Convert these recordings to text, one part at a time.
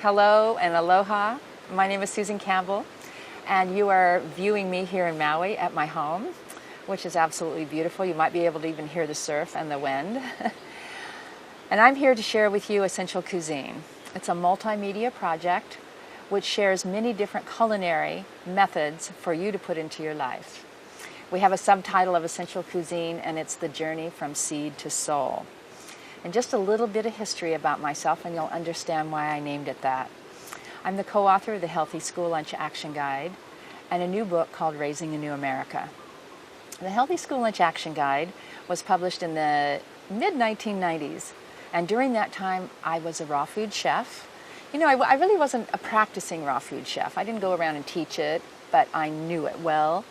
Hello and aloha. My name is Susan Campbell, and you are viewing me here in Maui at my home, which is absolutely beautiful. You might be able to even hear the surf and the wind. And I'm here to share with you Essential Cuisine. It's a multimedia project which shares many different culinary methods for you to put into your life. We have a subtitle of Essential Cuisine, and it's The Journey from Seed to Soul. And just a little bit of history about myself, and you'll understand why I named it that. I'm the co-author of the Healthy School Lunch Action Guide and a new book called Raising a New America. The Healthy School Lunch Action Guide was published in the mid-1990s, and during that time I was a raw food chef. You know, I really wasn't a practicing raw food chef. I didn't go around and teach it, but I knew it well.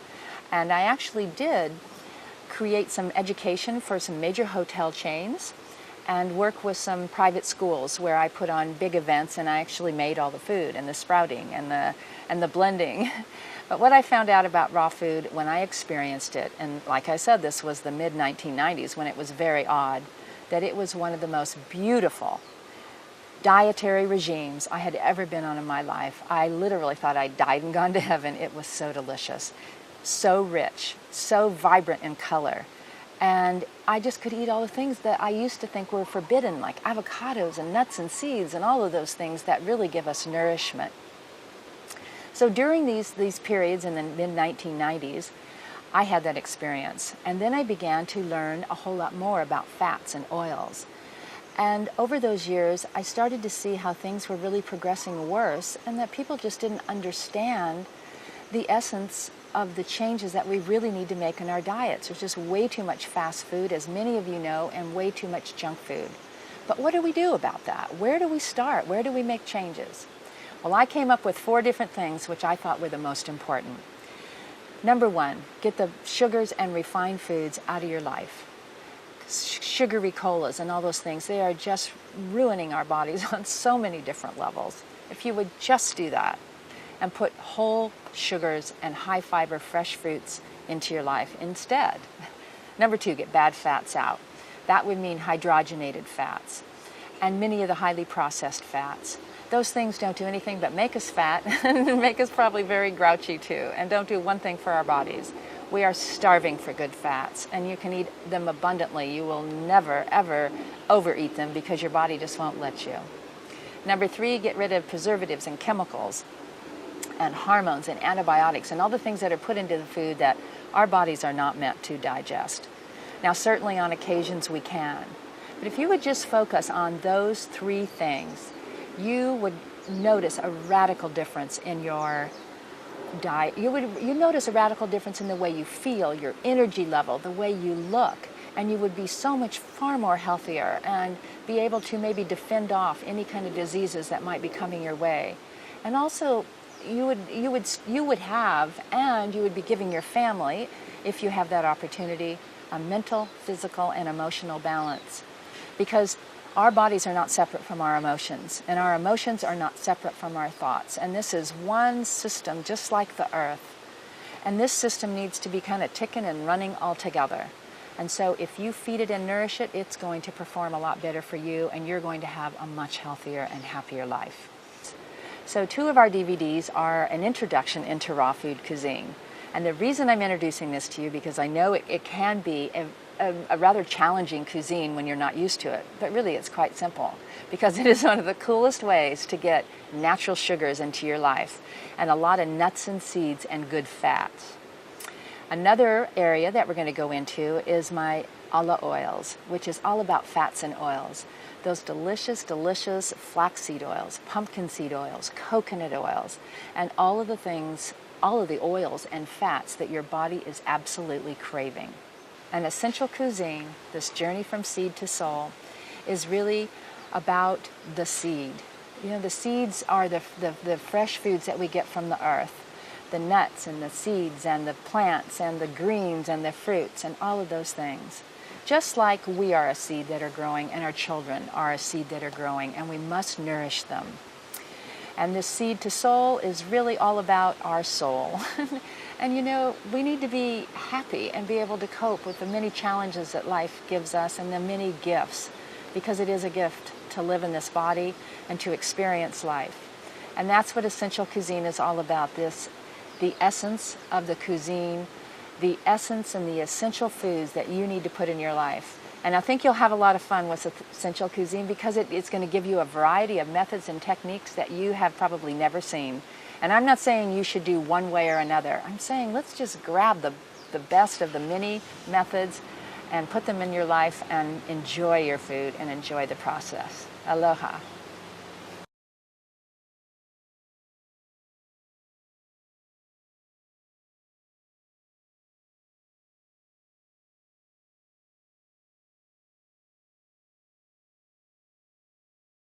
And I actually did create some education for some major hotel chains and work with some private schools where I put on big events, and I actually made all the food and the sprouting and the blending. But what I found out about raw food when I experienced it, and like I said, this was the mid-1990s when it was very odd, that it was one of the most beautiful dietary regimes I had ever been on in my life. I literally thought I'd died and gone to heaven. It was so delicious, so rich, so vibrant in color. And I just could eat all the things that I used to think were forbidden, like avocados and nuts and seeds and all of those things that really give us nourishment. So during these periods in the mid-1990s, I had that experience. And then I began to learn a whole lot more about fats and oils. And over those years, I started to see how things were really progressing worse, and that people just didn't understand the essence of the changes that we really need to make in our diets. There's just way too much fast food, as many of you know, and way too much junk food. But what do we do about that? Where do we start? Where do we make changes? Well, I came up with 4 different things which I thought were the most important. Number 1, get the sugars and refined foods out of your life. Sugary colas and all those things, they are just ruining our bodies on so many different levels. If you would just do that and put whole sugars and high fiber fresh fruits into your life instead. Number 2, get bad fats out. That would mean hydrogenated fats and many of the highly processed fats. Those things don't do anything but make us fat and make us probably very grouchy too, and don't do one thing for our bodies. We are starving for good fats, and you can eat them abundantly. You will never, ever overeat them because your body just won't let you. Number 3, get rid of preservatives and chemicals and hormones and antibiotics and all the things that are put into the food that our bodies are not meant to digest. Now, certainly on occasions we can, but if you would just focus on those 3 things, you would notice a radical difference in your diet. You notice a radical difference in the way you feel, your energy level, the way you look, and you would be so much far more healthier and be able to maybe defend off any kind of diseases that might be coming your way. And also, you would have, and you would be giving your family, if you have that opportunity, a mental, physical, and emotional balance. Because our bodies are not separate from our emotions, and our emotions are not separate from our thoughts. And this is one system, just like the earth. And this system needs to be kind of ticking and running all together. And so if you feed it and nourish it, it's going to perform a lot better for you, and you're going to have a much healthier and happier life. So 2 of our DVDs are an introduction into raw food cuisine. And the reason I'm introducing this to you, because I know it can be a rather challenging cuisine when you're not used to it. But really, it's quite simple, because it is one of the coolest ways to get natural sugars into your life and a lot of nuts and seeds and good fats. Another area that we're going to go into is my ala oils, which is all about fats and oils. Those delicious, delicious flaxseed oils, pumpkin seed oils, coconut oils, and all of the things, all of the oils and fats that your body is absolutely craving. An Essential Cuisine, this journey from seed to soul, is really about the seed. You know, the seeds are the fresh foods that we get from the earth. The nuts and the seeds and the plants and the greens and the fruits and all of those things. Just like we are a seed that are growing, and our children are a seed that are growing, and we must nourish them. And this seed to soul is really all about our soul. And you know, we need to be happy and be able to cope with the many challenges that life gives us and the many gifts, because it is a gift to live in this body and to experience life. And that's what essential cuisine is all about, the essence of the cuisine, the essence and the essential foods that you need to put in your life. And I think you'll have a lot of fun with essential cuisine because it's going to give you a variety of methods and techniques that you have probably never seen. And I'm not saying you should do one way or another. I'm saying let's just grab the best of the many methods and put them in your life and enjoy your food and enjoy the process. Aloha.